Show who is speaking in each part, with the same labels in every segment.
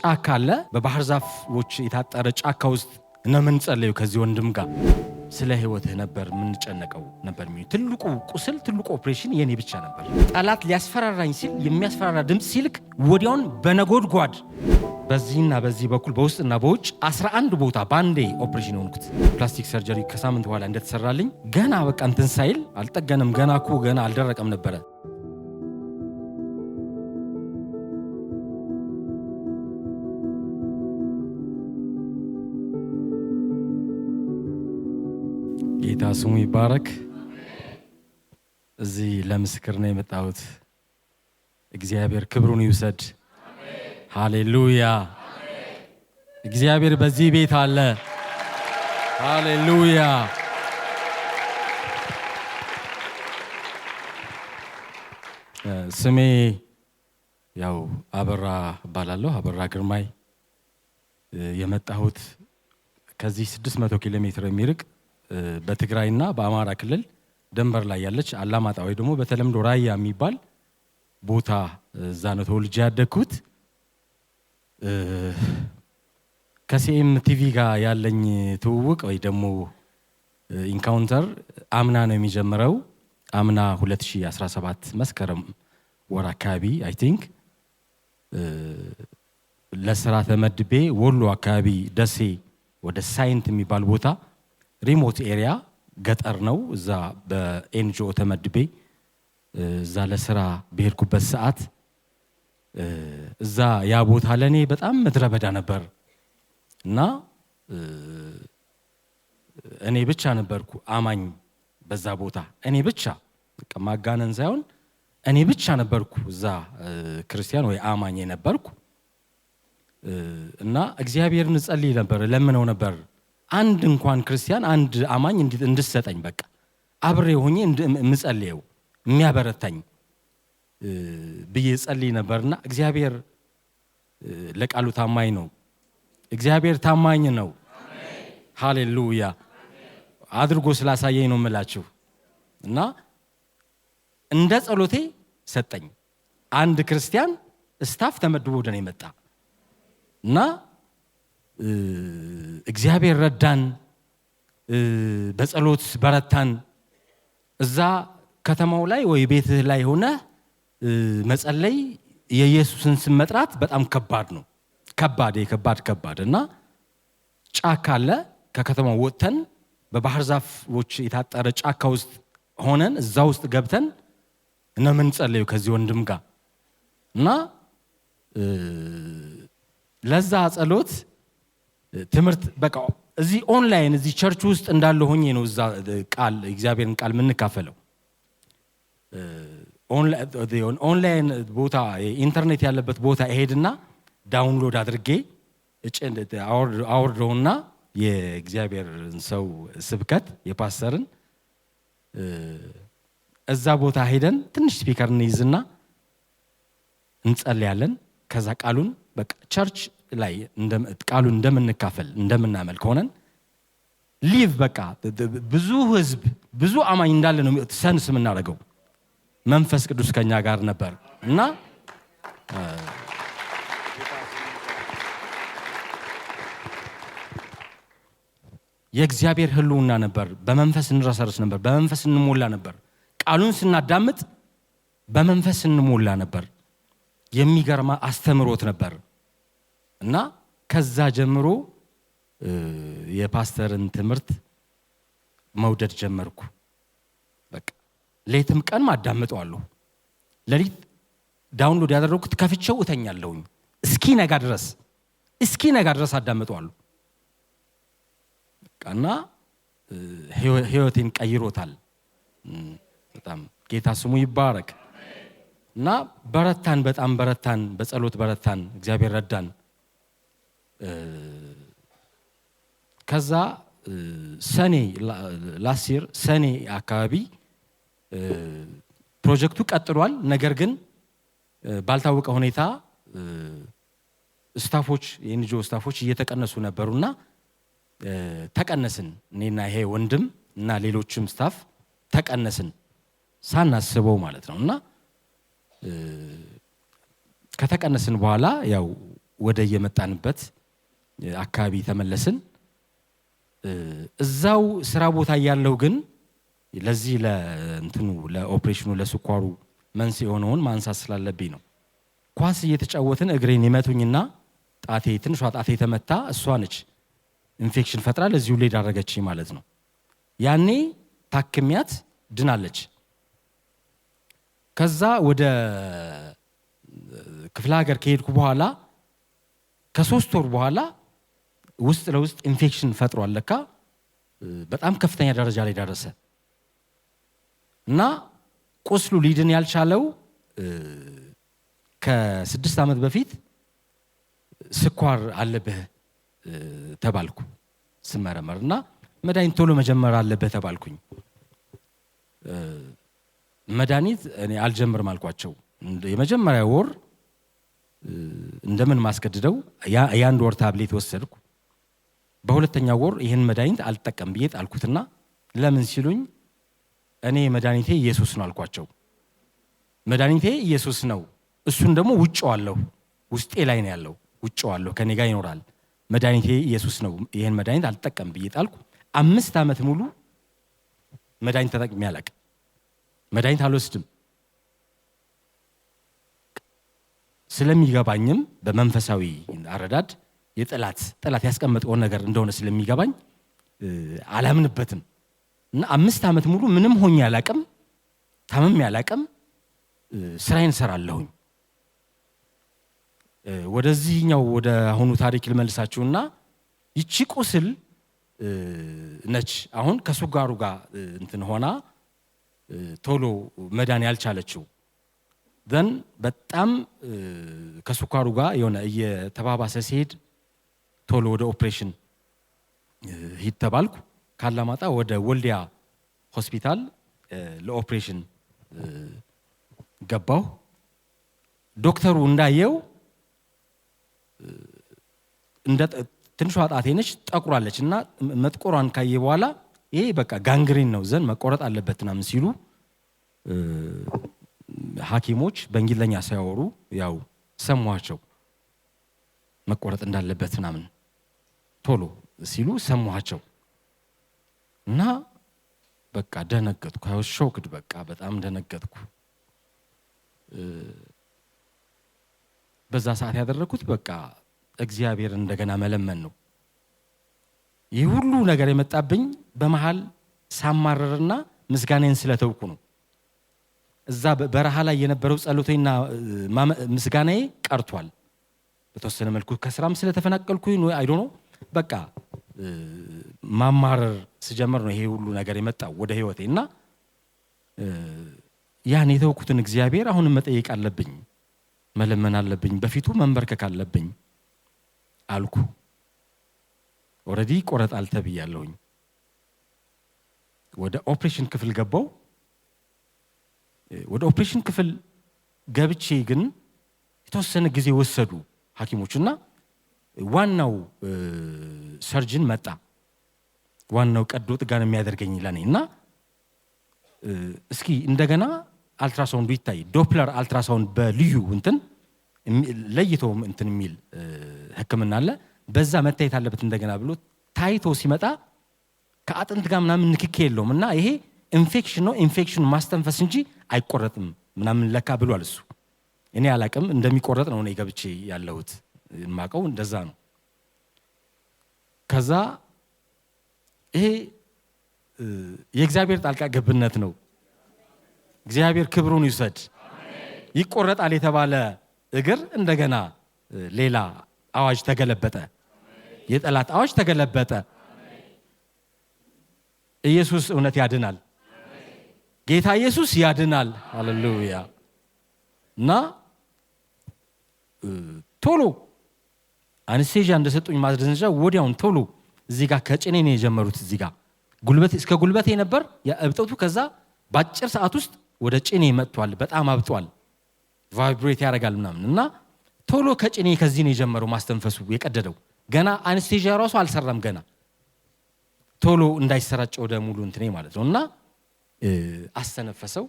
Speaker 1: ጫካ አለ። በባህር ዛፎች የታጠረ ጫካ ውስጥ ነው የምንጸልየው ከዚህ ወንድም ጋር። ስለ ህይወትህ ነበር የምንጨነቀው ነበር። ትልቁ ቁስል ትልቁ ኦፕሬሽን የኔ ብቻ ነበር። ጠላት ሊያስፈራራኝ ሲል የሚያስፈራራ ድምጽ ሲልክ ወዲያውን በነጎድጓድ በዚህና በዚህ በኩል በውስጥና በውጭ 11 ቦታ ባንዴ ኦፕሬሽን ሆንኩት። ፕላስቲክ ሰርጀሪ ከሳምንት በኋላ እንደተሰራልኝ ገና በቃ እንትን ሳይል አልጠገነም። ገና አልደረቀም ነበረ። ጌታ ስሙ ይባረክ። እዚህ ለምስክር ነው የመጣሁት። እግዚአብሔር ክብሩን ይውሰድ። ሃሌሉያ። እግዚአብሔር በዚህ ቤት አለ። ሃሌሉያ። ስሜ ያው አበራ እባላለሁ። አበራ ግርማይ። የመጣሁት ከዚህ 600 ኪሎ ሜትር የሚርቅ በትግራይና በአማራ ክልል ድንበር ላይ ያለች አላማጣ ወይ ደግሞ በተለምዶ ራያ የሚባል ቦታ እዛ ነው ተወልጄ ያደግኩት። ከሲኤም ቲቪ ጋር ያለኝ ትውውቅ ወይ ደግሞ ኢንካውንተር አምና ነው የሚጀምረው። አምና 2017 መስከረም ወር አካባቢ አይ ቲንክ ለስራ ተመድቤ ወሎ አካባቢ ደሴ ወደ ሳይንት የሚባል ቦታ ሪሞት ኤሪያ ገጠር ነው። እዛ በኤንጂኦ ተመድቤ እዛ ለስራ በሄድኩበት ሰዓት እዛ ያ ቦታ ለኔ በጣም ምድረ በዳ ነበር እና እኔ ብቻ ነበርኩ አማኝ በዛ ቦታ። እኔ ብቻ ማጋነን ሳይሆን እኔ ብቻ ነበርኩ እዛ ክርስቲያን ወይ አማኝ ነበርኩ እና እግዚአብሔርን ጸልይ ነበር፣ ለምነው ነበር አንድ እንኳን ክርስቲያን አንድ አማኝ እንድሰጠኝ በቃ አብሬ ሆኜ ምጸልየው የሚያበረታኝ ብዬ ጸልይ ነበርና እግዚአብሔር ለቃሉ ታማኝ ነው። እግዚአብሔር ታማኝ ነው። ሃሌሉያ አድርጎ ስላሳየኝ ነው የምላችሁ። እና እንደ ጸሎቴ ሰጠኝ። አንድ ክርስቲያን ስታፍ ተመድቦ ወደ እኔ መጣ እና እግዚአብሔር ረዳን፣ በጸሎት በረታን። እዛ ከተማው ላይ ወይ ቤትህ ላይ ሆነ መጸለይ የኢየሱስን ስም መጥራት በጣም ከባድ ነው። ከባድ እና ጫካ አለ። ከከተማው ወጥተን በባህር ዛፎች የታጠረ ጫካ ውስጥ ሆነን እዛ ውስጥ ገብተን እና ምን ጸልየው ከዚህ ወንድም ጋር እና ለዛ ጸሎት ትምህርት በቃ እዚህ ኦንላይን እዚህ ቸርች ውስጥ እንዳለ ሆኜ ነው እዛ ቃል እግዚአብሔርን ቃል የምንካፈለው። ኦንላይን ቦታ ኢንተርኔት ያለበት ቦታ እሄድና ዳውንሎድ አድርጌ አወርደውና የእግዚአብሔርን ሰው ስብከት የፓስተርን እዛ ቦታ ሄደን ትንሽ ስፒከር እንይዝና እንጸልያለን። ከዛ ቃሉን በቃ ቸርች ላይ ቃሉን እንደምንካፈል እንደምናመልክ ሆነን ሊቭ በቃ ብዙ ህዝብ ብዙ አማኝ እንዳለ ነው ሰንስ የምናደርገው። መንፈስ ቅዱስ ከኛ ጋር ነበር እና የእግዚአብሔር ህልውና ነበር። በመንፈስ እንረሰርስ ነበር። በመንፈስ እንሞላ ነበር። ቃሉን ስናዳምጥ በመንፈስ እንሞላ ነበር። የሚገርማ አስተምሮት ነበር እና ከዛ ጀምሮ የፓስተርን ትምህርት መውደድ ጀመርኩ። በቃ ሌትም ቀን አዳምጠዋለሁ። ለሊት ዳውንሎድ ያደረኩት ከፍቼው እተኛለሁኝ እስኪ ነጋ ድረስ አዳምጠዋለሁ። እና ህይወቴን ቀይሮታል በጣም። ጌታ ስሙ ይባረክ። እና በጣም በረታን፣ በጸሎት በረታን፣ እግዚአብሔር ረዳን። ከዛ ሰኔ ላሲር ሰኔ አካባቢ ፕሮጀክቱ ቀጥሏል። ነገር ግን ባልታወቀ ሁኔታ ስታፎች የኤንጂኦ ስታፎች እየተቀነሱ ነበሩና ተቀነስን። እኔና ይሄ ወንድም እና ሌሎችም ስታፍ ተቀነስን ሳናስበው ማለት ነውና ከተቀነስን በኋላ ያው ወደ የመጣንበት አካባቢ ተመለስን። እዛው ስራ ቦታ ያለው ግን ለዚህ ለእንትኑ ለኦፕሬሽኑ ለስኳሩ መንስኤ የሆነውን ማንሳት ስላለብኝ ነው። ኳስ እየተጫወትን እግሬን ይመቱኝና ጣቴ ትንሿ ጣቴ ተመታ። እሷ ነች ኢንፌክሽን ፈጥራ ለዚሁ ላይ ዳረገችኝ ማለት ነው። ያኔ ታክሚያት ድናለች። ከዛ ወደ ክፍለ ሀገር ከሄድኩ በኋላ ከ3 ወር በኋላ ውስጥ ለውስጥ ኢንፌክሽን ፈጥሯል። ለካ በጣም ከፍተኛ ደረጃ ላይ ደረሰ እና ቁስሉ ሊድን ያልቻለው ከ6 ዓመት በፊት ስኳር አለብህ ተባልኩ ስመረመር እና መድኃኒት ቶሎ መጀመር አለብህ ተባልኩኝ። መድኃኒት እኔ አልጀምርም አልኳቸው። የመጀመሪያ ወር እንደምን ማስገድደው የ1 ወር ታብሌት ወሰድኩ። በሁለተኛው ወር ይህን መድኃኒት አልጠቀም ብዬ ጣልኩትና ለምን ሲሉኝ እኔ መድኃኒቴ ኢየሱስ ነው አልኳቸው። መድኃኒቴ ኢየሱስ ነው፣ እሱን ደግሞ ውጭዋለሁ፣ ውስጤ ላይ ነው ያለው፣ ውጭዋለሁ፣ ከኔ ጋር ይኖራል። መድኃኒቴ ኢየሱስ ነው፣ ይህን መድኃኒት አልጠቀም ብዬ ጣልኩ። 5 ዓመት ሙሉ መድኃኒት ተጠቅሜ አላውቅም። መድኃኒት አልወስድም። ስለሚገባኝም በመንፈሳዊ አረዳድ ጠላት ያስቀመጠውን ነገር እንደሆነ ስለሚገባኝ አላምንበትም እና 5 ዓመት ሙሉ ምንም ሆኜ አላውቅም፣ ታምሜ አላውቅም። ስራዬን እሰራለሁኝ። ወደዚህኛው ወደ አሁኑ ታሪክ ልመልሳችሁና ይቺ ቁስል ነች አሁን ከስኳሩ ጋር እንትን ሆና ቶሎ መዳን ያልቻለችው። ዘን በጣም ከስኳሩ ጋር የሆነ እየተባባሰ ሲሄድ ቶሎ ወደ ኦፕሬሽን ሂድ ተባልኩ። ካላማጣ ወደ ወልዲያ ሆስፒታል ለኦፕሬሽን ገባሁ። ዶክተሩ እንዳየው እንደ ትንሿ ጣቴ ነች ጠቁራለች እና መጥቆሯን ካየ በኋላ ይሄ በቃ ጋንግሪን ነው ዘን መቆረጥ አለበት ምናምን ሲሉ ሐኪሞች በእንግሊዝኛ ሳይወሩ ያው ሰሟቸው መቆረጥ እንዳለበት ምናምን ቶሎ ሲሉ ሰሟቸው እና በቃ ደነገጥኩ። አይ ሾክድ በቃ በጣም ደነገጥኩ። በዛ ሰዓት ያደረኩት በቃ እግዚአብሔር እንደገና መለመን ነው። ይህ ሁሉ ነገር የመጣብኝ በመሃል ሳማረርና ምስጋናዬን ስለተውኩ ነው። እዛ በረሃ ላይ የነበረው ጸሎቴና ምስጋናዬ ቀርቷል። በተወሰነ መልኩ ከስራም ስለተፈናቀልኩኝ ነው አይ ዶንት ኖ በቃ ማማረር ስጀምር ነው ይሄ ሁሉ ነገር የመጣው ወደ ህይወቴና ያን የተውኩትን እግዚአብሔር አሁንም መጠየቅ አለብኝ፣ መለመን አለብኝ፣ በፊቱ መንበርከክ አለብኝ አልኩ። ኦሬዲ ቆረጣል ተብያለሁኝ። ወደ ኦፕሬሽን ክፍል ገባው። ወደ ኦፕሬሽን ክፍል ገብቼ ግን የተወሰነ ጊዜ ወሰዱ ሐኪሞችና ዋናው ሰርጅን መጣ። ዋናው ቀዶ ጥገና የሚያደርገኝ ለኔና እስኪ እንደገና አልትራሳውንድ ይታይ ዶፕለር አልትራሳውንድ በልዩ እንትን ለይቶ እንትን የሚል ህክምና አለ፣ በዛ መታየት አለበት እንደገና ብሎ ታይቶ ሲመጣ ከአጥንት ጋር ምናምን ንክኪ የለውም እና ይሄ ኢንፌክሽን ነው፣ ኢንፌክሽን ማስተንፈስ እንጂ አይቆረጥም ምናምን ለካ ብሏል እሱ። እኔ አላቅም እንደሚቆረጥ ነው እኔ ገብቼ ያለሁት የማውቀው እንደዛ ነው። ከዛ ይሄ የእግዚአብሔር ጣልቃ ገብነት ነው። እግዚአብሔር ክብሩን ይውሰድ። ይቆረጣል የተባለ እግር እንደገና ሌላ አዋጅ ተገለበጠ። የጠላት አዋጅ ተገለበጠ። ኢየሱስ እውነት ያድናል። ጌታ ኢየሱስ ያድናል። ሃሌሉያ። እና ቶሎ አንስቴዥያ እንደሰጡኝ ማድረንጃ ወዲያውን ቶሎ እዚህ ጋር ከጭኔ ነው የጀመሩት። እዚህ ጋር ጉልበት እስከ ጉልበቴ ነበር እብጠቱ። ከዛ በአጭር ሰዓት ውስጥ ወደ ጭኔ መጥቷል። በጣም አብጧል፣ ቫይብሬት ያደርጋል ምናምን እና ቶሎ ከጭኔ ከዚህ ነው የጀመረው ማስተንፈሱ የቀደደው። ገና አንስቴዥያ ራሱ አልሰራም ገና ቶሎ እንዳይሰራጭ ወደ ሙሉ እንትኔ ማለት ነው። እና አስተነፈሰው።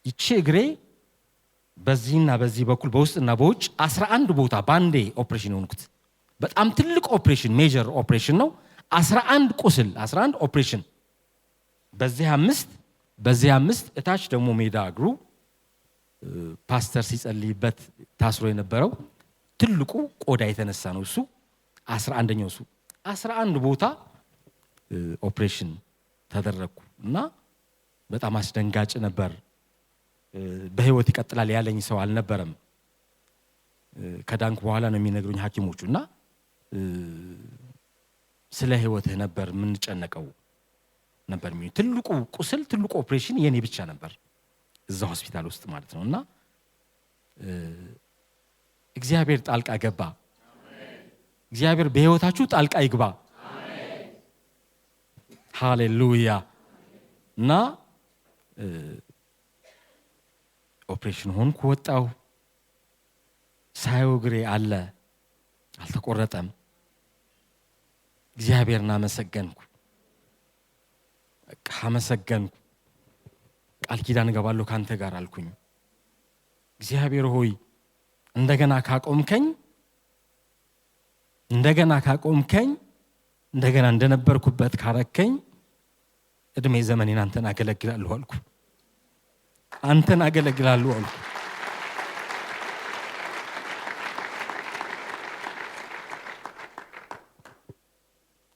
Speaker 1: ይቺ እግሬ በዚህና በዚህ በኩል በውስጥና በውጭ 11 ቦታ ባንዴ ኦፕሬሽን ሆንኩት። በጣም ትልቅ ኦፕሬሽን፣ ሜጀር ኦፕሬሽን ነው። 11 ቁስል፣ 11 ኦፕሬሽን። በዚህ አምስት እታች ደግሞ ሜዳ እግሩ ፓስተር ሲጸልይበት ታስሮ የነበረው ትልቁ ቆዳ የተነሳ ነው። እሱ 11ኛው እሱ 11 ቦታ ኦፕሬሽን ተደረግኩ እና በጣም አስደንጋጭ ነበር። በህይወት ይቀጥላል ያለኝ ሰው አልነበረም። ከዳንኩ በኋላ ነው የሚነግሩኝ ሐኪሞቹ እና ስለ ህይወትህ ነበር የምንጨነቀው ነበር የሚሉኝ። ትልቁ ቁስል ትልቁ ኦፕሬሽን የኔ ብቻ ነበር እዛ ሆስፒታል ውስጥ ማለት ነው። እና እግዚአብሔር ጣልቃ ገባ። እግዚአብሔር በህይወታችሁ ጣልቃ ይግባ። ሃሌሉያ። እና ኦፕሬሽን ሆንኩ፣ ወጣሁ። ሳየው እግሬ አለ፣ አልተቆረጠም። እግዚአብሔርን አመሰገንኩ። በቃ አመሰገንኩ። ቃል ኪዳን እገባለሁ ካንተ ጋር አልኩኝ። እግዚአብሔር ሆይ እንደገና ካቆምከኝ እንደገና እንደነበርኩበት ካረከኝ እድሜ ዘመኔን አንተን አገለግላለሁ አልኩ። አንተን አገለግላለሁ አልኩ።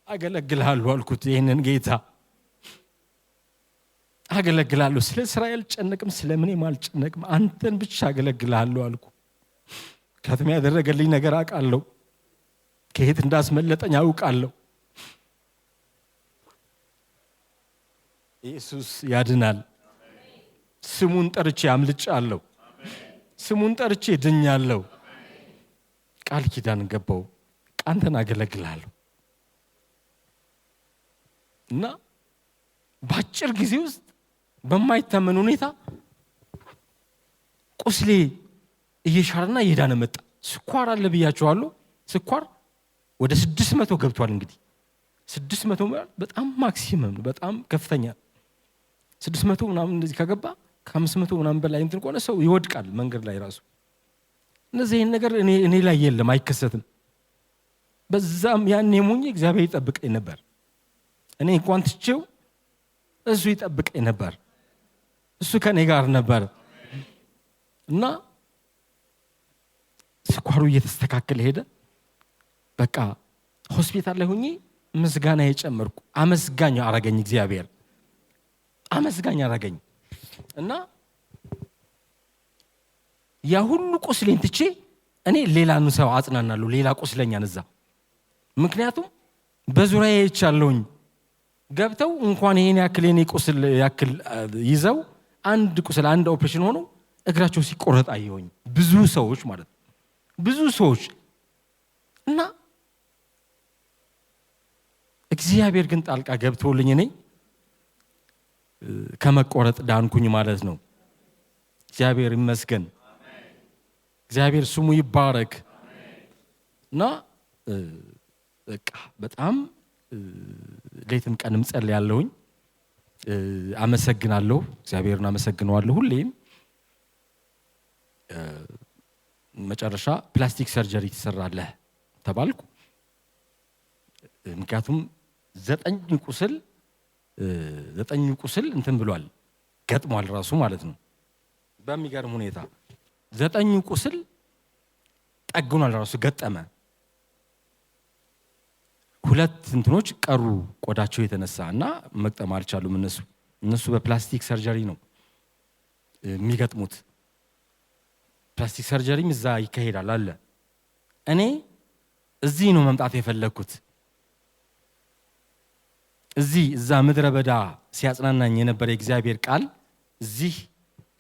Speaker 1: አገለግላለሁ አልኩት። ይሄንን ጌታ አገለግላለሁ። ስለ እስራኤል ጨነቅም ስለምንም አልጨነቅም፣ አንተን ብቻ አገለግላለሁ አልኩ። ከተማ ያደረገልኝ ነገር አውቃለሁ፣ ከየት እንዳስመለጠኝ አውቃለሁ። ኢየሱስ ያድናል። ስሙን ጠርቼ አምልጫለሁ፣ ስሙን ጠርቼ ድኛለሁ። ቃል ኪዳን ገባው፣ አንተን አገለግላለሁ እና በአጭር ጊዜ ውስጥ በማይታመን ሁኔታ ቁስሌ እየሻረና እየዳነ መጣ። ስኳር አለ ብያቸዋለሁ። ስኳር ወደ 600 ገብቷል። እንግዲህ 600 በጣም ማክሲመም ነው፣ በጣም ከፍተኛ 600 ምናምን እንደዚህ ከገባ ከ500 ምናምን በላይ እንትን ከሆነ ሰው ይወድቃል መንገድ ላይ ራሱ። እነዚህ ነገር እኔ ላይ የለም፣ አይከሰትም። በዛም ያኔ ሞኝ እግዚአብሔር ይጠብቀኝ ነበር። እኔ እንኳን ትቼው እሱ ይጠብቀኝ ነበር። እሱ ከኔ ጋር ነበር እና ስኳሩ እየተስተካከለ ሄደ። በቃ ሆስፒታል ላይ ሆኜ ምስጋና የጨመርኩ። አመስጋኝ አረገኝ እግዚአብሔር፣ አመስጋኝ አረገኝ እና ያ ሁሉ ቁስሌን ትቼ እኔ ሌላን ሰው አጽናናለሁ፣ ሌላ ቁስለኛን እዛ። ምክንያቱም በዙሪያዬ ይቻለውኝ ገብተው እንኳን ይሄን ያክል የኔ ቁስል ያክል ይዘው አንድ ቁስል አንድ ኦፕሬሽን ሆኖ እግራቸው ሲቆረጥ አየሁኝ። ብዙ ሰዎች ማለት ብዙ ሰዎች እና እግዚአብሔር ግን ጣልቃ ገብቶልኝ እኔ ከመቆረጥ ዳንኩኝ ማለት ነው። እግዚአብሔር ይመስገን፣ እግዚአብሔር ስሙ ይባረክ። እና በቃ በጣም ሌትም ቀንም ጸልያለሁኝ፣ አመሰግናለሁ፣ እግዚአብሔርን አመሰግነዋለሁ ሁሌም። መጨረሻ ፕላስቲክ ሰርጀሪ ትሰራለህ ተባልኩ። ምክንያቱም 9 ቁስል እንትን ብሏል፣ ገጥሟል ራሱ ማለት ነው። በሚገርም ሁኔታ 9 ቁስል ጠግኗል ራሱ ገጠመ። 2 እንትኖች ቀሩ ቆዳቸው የተነሳ እና መቅጠም አልቻሉም። እነሱ በፕላስቲክ ሰርጀሪ ነው የሚገጥሙት። ፕላስቲክ ሰርጀሪም እዛ ይካሄዳል አለ። እኔ እዚህ ነው መምጣት የፈለግኩት። እዛ ምድረ በዳ ሲያጽናናኝ የነበረ የእግዚአብሔር ቃል እዚህ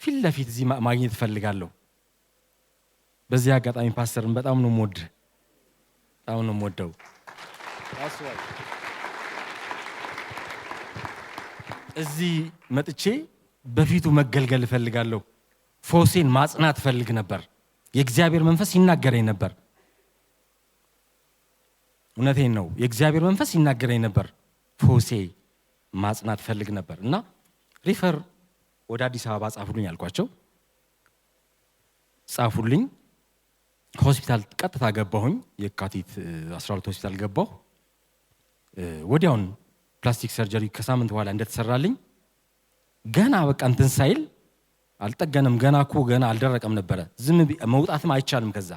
Speaker 1: ፊት ለፊት እዚህ ማግኘት እፈልጋለሁ። በዚህ አጋጣሚ ፓስተርን በጣም ነው የምወደው። እዚህ መጥቼ በፊቱ መገልገል እፈልጋለሁ። ፎሴን ማጽናት ፈልግ ነበር። የእግዚአብሔር መንፈስ ይናገረኝ ነበር። እውነቴን ነው፣ የእግዚአብሔር መንፈስ ይናገረኝ ነበር። ፎሴ ማጽናት ፈልግ ነበር እና ሪፈር ወደ አዲስ አበባ ጻፉልኝ አልኳቸው። ጻፉልኝ። ሆስፒታል ቀጥታ ገባሁኝ። የካቲት 12 ሆስፒታል ገባሁ። ወዲያውን ፕላስቲክ ሰርጀሪ ከሳምንት በኋላ እንደተሰራልኝ ገና በቃ እንትን ሳይል አልጠገንም። ገና አልደረቀም ነበረ። ዝም መውጣትም አይቻልም። ከዛ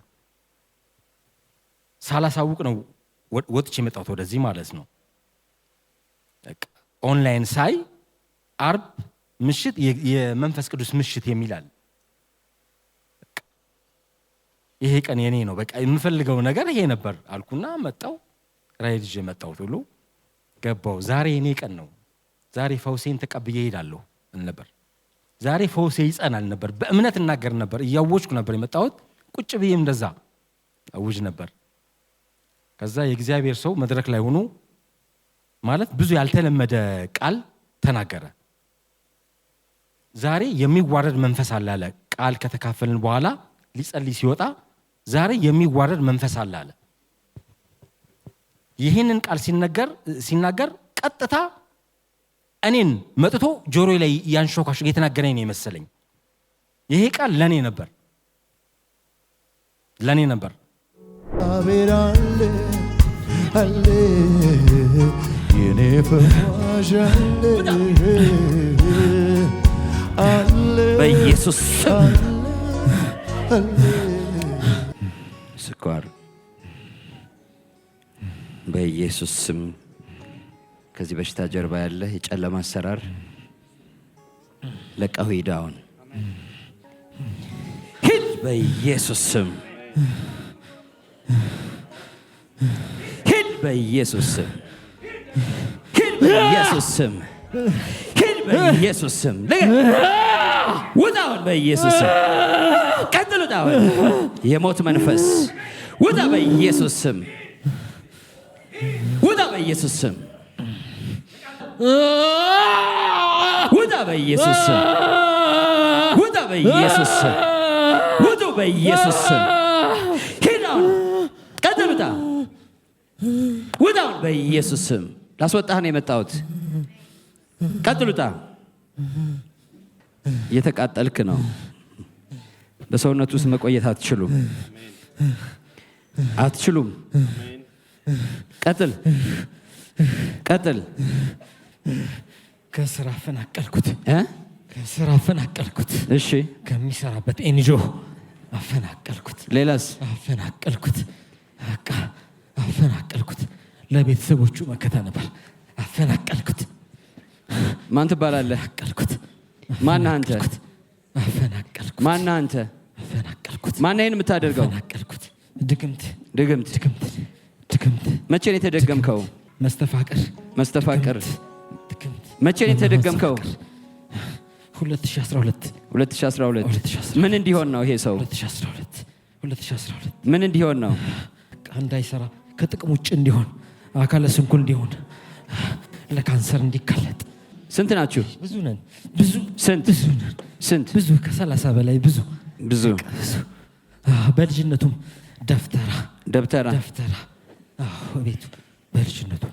Speaker 1: ሳላሳውቅ ነው ወጥቼ የመጣሁት ወደዚህ ማለት ነው። ኦንላይን ሳይ አርብ ምሽት የመንፈስ ቅዱስ ምሽት የሚላል ይሄ ቀን የኔ ነው፣ በቃ የምፈልገው ነገር ይሄ ነበር አልኩና መጣው። ራይድ ይዤ መጣሁ ብሎ ገባው። ዛሬ የኔ ቀን ነው፣ ዛሬ ፈውሴን ተቀብዬ እሄዳለሁ ነበር። ዛሬ ፈውሴ ይጸናል ነበር። በእምነት እናገር ነበር። እያወጅኩ ነበር የመጣሁት። ቁጭ ብዬም እንደዛ አውጅ ነበር። ከዛ የእግዚአብሔር ሰው መድረክ ላይ ሆኖ ማለት ብዙ ያልተለመደ ቃል ተናገረ። ዛሬ የሚዋረድ መንፈስ አለ አለ። ቃል ከተካፈልን በኋላ ሊጸልይ ሲወጣ ዛሬ የሚዋረድ መንፈስ አለ አለ። ይህንን ቃል ሲናገር ቀጥታ እኔን መጥቶ ጆሮዬ ላይ ያንሾካሽ እየተናገረኝ ነው የመሰለኝ። ይሄ ቃል ለኔ ነበር
Speaker 2: አቤራለ አለ የኔ ፈዋሽ አለ
Speaker 3: በኢየሱስ ስም ስኳር በኢየሱስ ስም ከዚህ በሽታ ጀርባ ያለ የጨለማ አሰራር ለቀው ሂድ አሁን ሂድ በኢየሱስ ስም ሂድ በኢየሱስ ስም ሂድ በኢየሱስ ስም ሂድ በኢየሱስ ስም ውጣ አሁን በኢየሱስ ስም ቀጥል ውጣ አሁን የሞት መንፈስ ውጣ በኢየሱስ ስም ውጣ በኢየሱስ ስም ውጣ በኢየሱስ ስም ውጣ በኢየሱስ ስም ውጡ በኢየሱስ ስም ሂድ አሁን ቀጥል ውጣ ውጣ አሁን በኢየሱስ ስም ላስወጣህ ነው የመጣሁት ቀጥል ውጣ እየተቃጠልክ ነው በሰውነት ውስጥ መቆየት አትችሉም ቀጥል
Speaker 1: ከስራ አፈናቀልኩት እሺ ከሚሰራበት ኤንጂኦ አፈናቀልኩት
Speaker 3: ሌላስ
Speaker 1: አፈናቀልኩት ለቤተሰቦቹ መከታ ነበር አፈናቀልኩት
Speaker 3: ማን ትባላለህ ማነህ አንተ
Speaker 1: አፈናቀልኩት
Speaker 3: ማነህ አንተ
Speaker 1: አፈናቀልኩት
Speaker 3: ማነህ ይሄን የምታደርገው
Speaker 1: አፈናቀልኩት ድግምት
Speaker 3: መቼ ነው የተደገምከው መስተፋቅር መቼ ነው የተደገምከው
Speaker 1: 2012
Speaker 3: ምን እንዲሆን ነው ይሄ ሰው
Speaker 1: 2012
Speaker 3: ምን እንዲሆን ነው
Speaker 1: እንዳይሰራ ከጥቅም ውጭ እንዲሆን አካለ ስንኩል እንዲሆን ለካንሰር እንዲጋለጥ
Speaker 3: ስንት ናችሁ
Speaker 1: ብዙ ነን
Speaker 3: ስንት
Speaker 1: ብዙ ከ30 በላይ ብዙ በልጅነቱም ደብተራ ቤቱ በልጅነቱ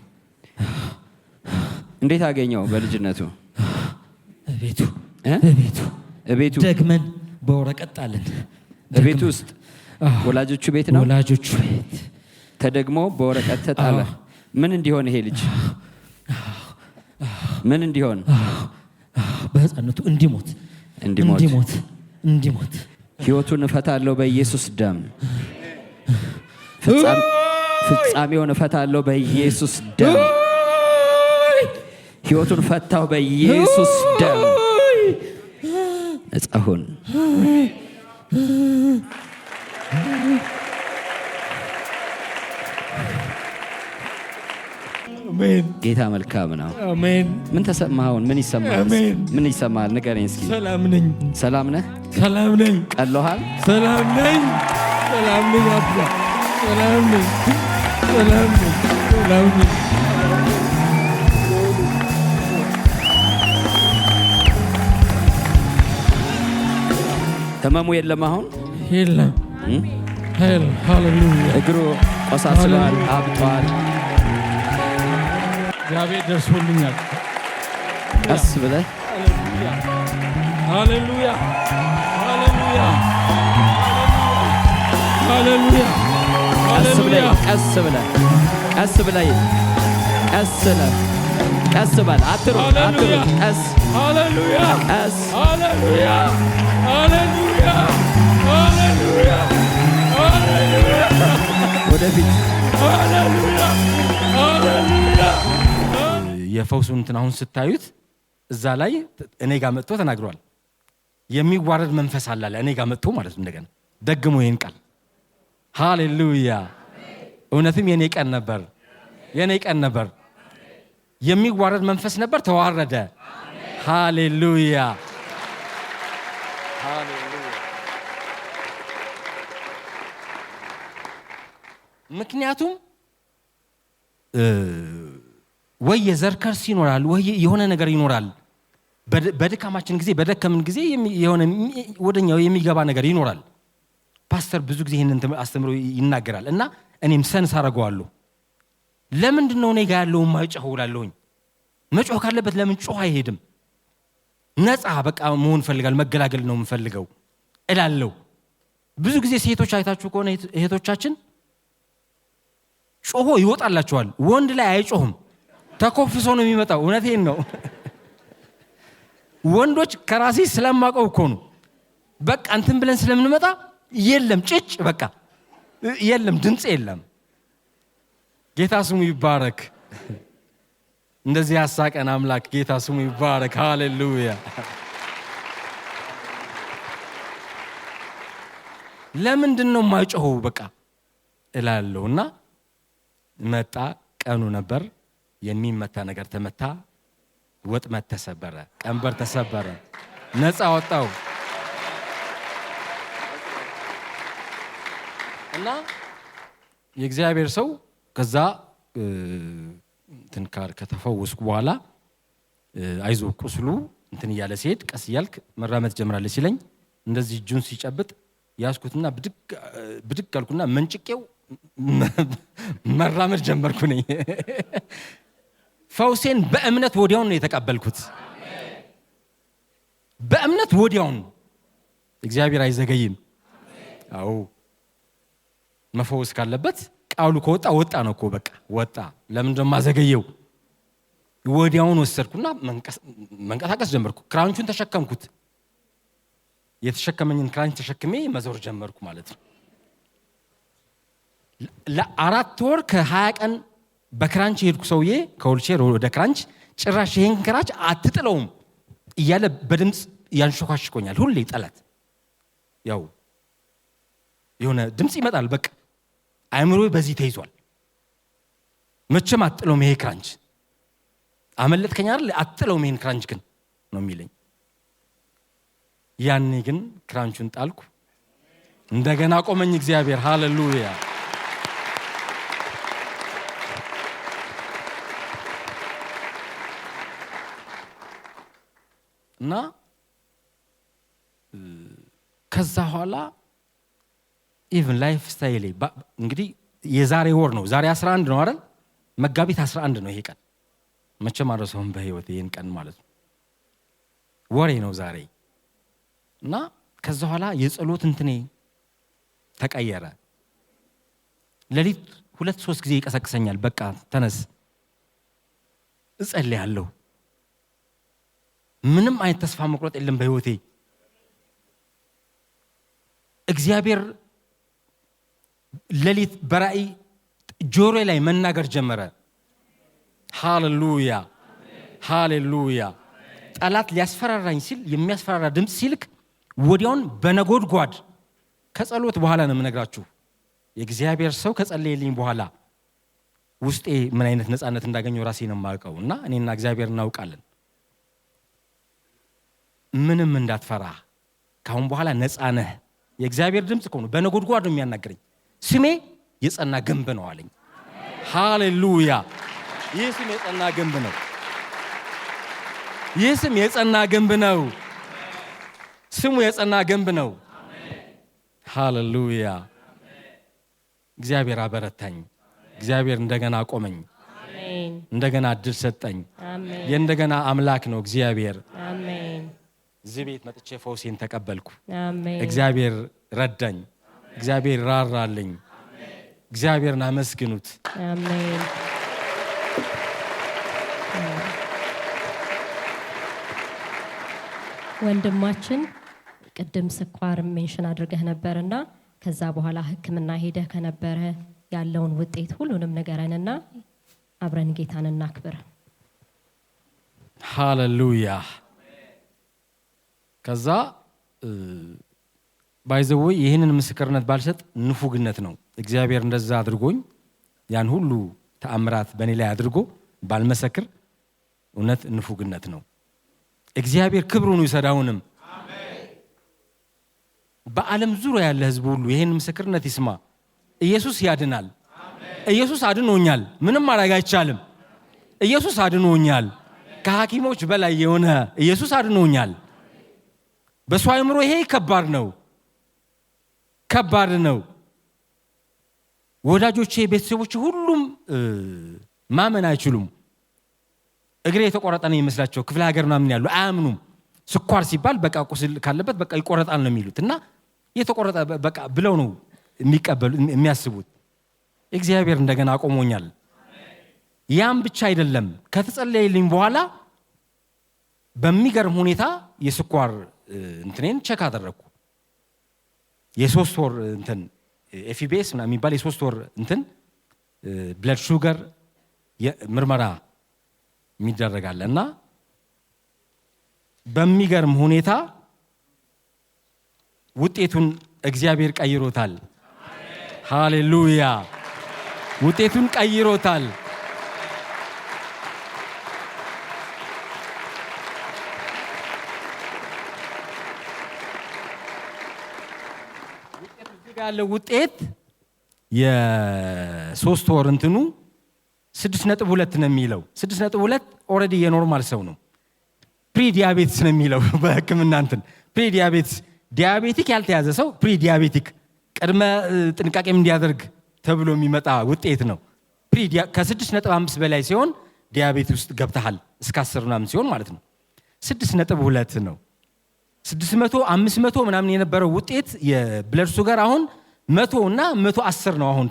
Speaker 3: እንዴት አገኘው በልጅነቱ
Speaker 1: ቤቱ ደግመን በወረቀት ጣልን
Speaker 3: ቤቱ ውስጥ ወላጆቹ ቤት ነው ተደግሞ በወረቀት ተጣለ ምን እንዲሆን ይሄ ልጅ ምን እንዲሆን
Speaker 1: በህፃንነቱ እንዲሞት
Speaker 3: ህይወቱን እፈታለሁ በኢየሱስ ደም ፍጻሜውን እፈታለሁ በኢየሱስ ደም ህይወቱን ፈታው በኢየሱስ ደም ነጻ ሁን
Speaker 1: አሜን
Speaker 3: ጌታ መልካም ነው
Speaker 1: አሜን
Speaker 3: ምን ተሰማውን ምን ይሰማል ንገረኝ እስኪ ሰላም ነህ ቀሎሃል
Speaker 1: ሰላም ነኝ አባ ሰላም ነኝ
Speaker 3: ህመሙ የለም አሁን
Speaker 1: የለም ሃሌሉያ
Speaker 3: እግሩ ቆሳስሏል አብጧል
Speaker 1: እግዚአብሔር ደርሶልኛል
Speaker 3: ቀስ ብለህ
Speaker 1: ሃሌሉያ ሃሌሉያ
Speaker 3: ቀስ ብለህ ቀስ ብለህ ቀስ ብለህ ቀስ ብለህ ቀስ በል አትሩጥ ቀስ
Speaker 1: ሃሌሉያ
Speaker 3: ቀስ
Speaker 1: ሃሌሉያ ሃሌሉያ ሃሌሉያ ሃሌሉያ
Speaker 3: ወደፊት
Speaker 1: ሃሌሉያ ሃሌሉያ የፈውሱን እንትን አሁን ስታዩት እዛ ላይ እኔ ጋር መጥቶ ተናግሯል። የሚዋረድ መንፈስ አለ እኔ ጋር መጥቶ ማለት ነው። እንደገና ደግሞ ይሄን ቃል ሃሌሉያ እውነትም የኔ ቀን ነበር፣ የኔ ቀን ነበር። የሚዋረድ መንፈስ ነበር፣ ተዋረደ። ሃሌሉያ ሃሌሉያ። ምክንያቱም ወይ የዘር ከርስ ይኖራል ወይ የሆነ ነገር ይኖራል። በድካማችን ጊዜ በደከምን ጊዜ የሆነ ወደኛው የሚገባ ነገር ይኖራል። ፓስተር ብዙ ጊዜ ይሄንን አስተምሮ ይናገራል እና እኔም ሰንስ አደርገዋለሁ። ለምንድን ነው እኔ ጋር ያለው የማይጮኸው እላለሁኝ። መጮህ ካለበት ለምን ጮህ አይሄድም? ነፃ በቃ መሆን ፈልጋል፣ መገላገል ነው የምፈልገው እላለሁ። ብዙ ጊዜ ሴቶች አይታችሁ ከሆነ እህቶቻችን ጮሆ ይወጣላቸዋል። ወንድ ላይ አይጮህም፣ ተኮፍሶ ነው የሚመጣው። እውነቴን ነው። ወንዶች ከራሴ ስለማውቀው እኮ ነው። በቃ እንትን ብለን ስለምንመጣ የለም ጭጭ በቃ የለም ድምፅ የለም። ጌታ ስሙ ይባረክ። እንደዚህ ያሳቀን አምላክ ጌታ ስሙ ይባረክ። ሃሌሉያ። ለምንድን ነው የማይጮኸው በቃ እላለሁና መጣ። ቀኑ ነበር። የሚመታ ነገር ተመታ፣ ወጥመድ ተሰበረ፣ ቀንበር ተሰበረ፣ ነፃ ወጣው እና የእግዚአብሔር ሰው ከዛ ትንካር ከተፈወስኩ በኋላ አይዞ ቁስሉ እንትን እያለ ሲሄድ ቀስ እያልክ መራመድ ጀምራለች ሲለኝ እንደዚህ እጁን ሲጨብጥ ያስኩትና ብድግ አልኩና መንጭቄው መራመድ ጀመርኩ ነኝ። ፈውሴን በእምነት ወዲያውን ነው የተቀበልኩት። በእምነት ወዲያውን። እግዚአብሔር አይዘገይም። አዎ መፈወስ ካለበት ቃሉ ከወጣ ወጣ ነው እኮ በቃ ወጣ። ለምን ማዘገየው? ወዲያውን ወሰድኩና መንቀሳቀስ ጀመርኩ። ክራንቹን ተሸከምኩት። የተሸከመኝን ክራንች ተሸክሜ መዞር ጀመርኩ ማለት ነው። ለ4 ወር ከ20 ቀን በክራንች ሄድኩ። ሰውዬ ከወልቼር ወደ ክራንች ጭራሽ ይሄን ክራንች አትጥለውም እያለ በድምፅ ያንሾካሽቆኛል ሁሌ። ጠላት ያው የሆነ ድምፅ ይመጣል። በቃ አእምሮዬ በዚህ ተይዟል። መቼም አትጥለውም ይሄ ክራንች፣ አመለጥከኝ አይደል? አትጥለውም ይሄን ክራንች ግን ነው የሚለኝ። ያኔ ግን ክራንቹን ጣልኩ። እንደገና ቆመኝ እግዚአብሔር። ሃሌሉያ። እና ከዛ ኋላ ኢቭን ላይፍ ስታይሌ እንግዲህ የዛሬ ወር ነው። ዛሬ 11 ነው አይደል? መጋቢት 11 ነው ይሄ ቀን። መቼም አልረሳውም በህይወት ይሄን ቀን ማለት ነው። ወሬ ነው ዛሬ። እና ከዛ ኋላ የጸሎት እንትኔ ተቀየረ። ሌሊት 2-3 ጊዜ ይቀሰቅሰኛል። በቃ ተነስ እጸልያለሁ። ምንም አይነት ተስፋ መቁረጥ የለም በህይወቴ። እግዚአብሔር ሌሊት በራእይ ጆሮዬ ላይ መናገር ጀመረ። ሃሌሉያ ሃሌሉያ። ጠላት ሊያስፈራራኝ ሲል የሚያስፈራራ ድምፅ ሲልክ ወዲያውን በነጎድጓድ ከጸሎት በኋላ ነው የምነግራችሁ። የእግዚአብሔር ሰው ከጸለየልኝ በኋላ ውስጤ ምን አይነት ነፃነት እንዳገኘው ራሴ ነው የማውቀው። እና እኔና እግዚአብሔር እናውቃለን። ምንም እንዳትፈራ ካሁን በኋላ ነፃ ነህ። የእግዚአብሔር ድምፅ እኮ ነው፣ በነጎድጓድ ነው የሚያናገረኝ። ስሜ የጸና ግንብ ነው አለኝ። ሃሌሉያ። ይህ ስም የጸና ግንብ ነው። ይህ ስም የጸና ግንብ ነው። ስሙ የጸና ግንብ ነው። ሃሌሉያ። እግዚአብሔር አበረታኝ። እግዚአብሔር እንደገና አቆመኝ። እንደገና እድል ሰጠኝ። የእንደገና አምላክ ነው እግዚአብሔር። እዚህ ቤት መጥቼ ፈውሴን ተቀበልኩ። እግዚአብሔር ረዳኝ። እግዚአብሔር ራራልኝ። እግዚአብሔርን አመስግኑት።
Speaker 4: አሜን። ወንድማችን ቅድም ስኳር ሜንሽን አድርገህ ነበርና ከዛ በኋላ ሕክምና ሄደህ ከነበረ ያለውን ውጤት ሁሉንም ንገረንና አብረን ጌታን እናክብር።
Speaker 1: ሃሌሉያ። ከዛ ባይዘው ይህንን ምስክርነት ባልሰጥ ንፉግነት ነው። እግዚአብሔር እንደዛ አድርጎኝ ያን ሁሉ ተአምራት በእኔ ላይ አድርጎ ባልመሰክር እውነት ንፉግነት ነው። እግዚአብሔር ክብሩን ይሰዳውንም በዓለም ዙሪያ ያለ ህዝብ ሁሉ ይሄን ምስክርነት ይስማ። ኢየሱስ ያድናል። ኢየሱስ አድኖኛል። ምንም ማድረግ አይቻልም። ኢየሱስ አድኖኛል። ከሐኪሞች በላይ የሆነ ኢየሱስ አድኖኛል። በሰው አእምሮ ይሄ ከባድ ነው፣ ከባድ ነው። ወዳጆቼ፣ ቤተሰቦቼ ሁሉም ማመን አይችሉም። እግሬ የተቆረጠ ነው የሚመስላቸው ክፍለ ሀገር ምናምን ያሉ አያምኑም። ስኳር ሲባል በቃ ቁስል ካለበት በቃ ይቆረጣል ነው የሚሉት እና የተቆረጠ በቃ ብለው ነው የሚቀበሉ የሚያስቡት። እግዚአብሔር እንደገና አቆሞኛል። ያም ብቻ አይደለም፣ ከተጸለየልኝ በኋላ በሚገርም ሁኔታ የስኳር እንትኔን ቼክ አደረኩ። የ3 ወር እንትን ኤፍቢኤስ ምናምን የሚባል የ3 ወር እንትን ብለድ ሹገር ምርመራ የሚደረጋል እና በሚገርም ሁኔታ ውጤቱን እግዚአብሔር ቀይሮታል። ሃሌሉያ! ውጤቱን ቀይሮታል። ያለው ውጤት የ3 ወር እንትኑ 6.2 ነው የሚለው። 6.2 ኦልሬዲ የኖርማል ሰው ነው። ፕሪ ዲያቤቲስ ነው የሚለው በሕክምና እንትን ፕሪ ዲያቤቲስ፣ ዲያቤቲክ ያልተያዘ ሰው ፕሪ ዲያቤቲክ ቅድመ ጥንቃቄም እንዲያደርግ ተብሎ የሚመጣ ውጤት ነው። ከ6.5 በላይ ሲሆን ዲያቤት ውስጥ ገብተሃል እስከ 10 ምናምን ሲሆን ማለት ነው። 6.2 ነው። 600 500 ምናምን የነበረው ውጤት የብለድ ሹገር አሁን 100 እና 110 ነው። አሁን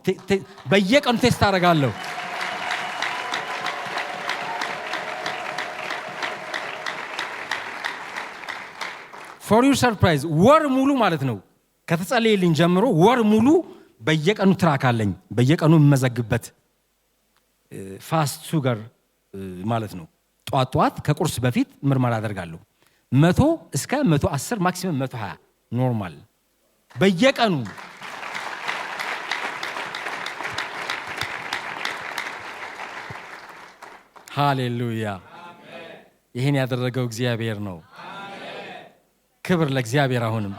Speaker 1: በየቀኑ ቴስት አደርጋለሁ። ፎር ዩር ሰርፕራይዝ ወር ሙሉ ማለት ነው ከተጸለየልኝ ጀምሮ ወር ሙሉ በየቀኑ ትራክ አለኝ። በየቀኑ የምመዘግበት ፋስት ሹገር ማለት ነው። ጧት ከቁርስ በፊት ምርመራ አደርጋለሁ። 100 እስከ 110 ማክሲመም 120 ኖርማል በየቀኑ። ሃሌሉያ! ይሄን ያደረገው እግዚአብሔር ነው። ክብር ለእግዚአብሔር። አሁንም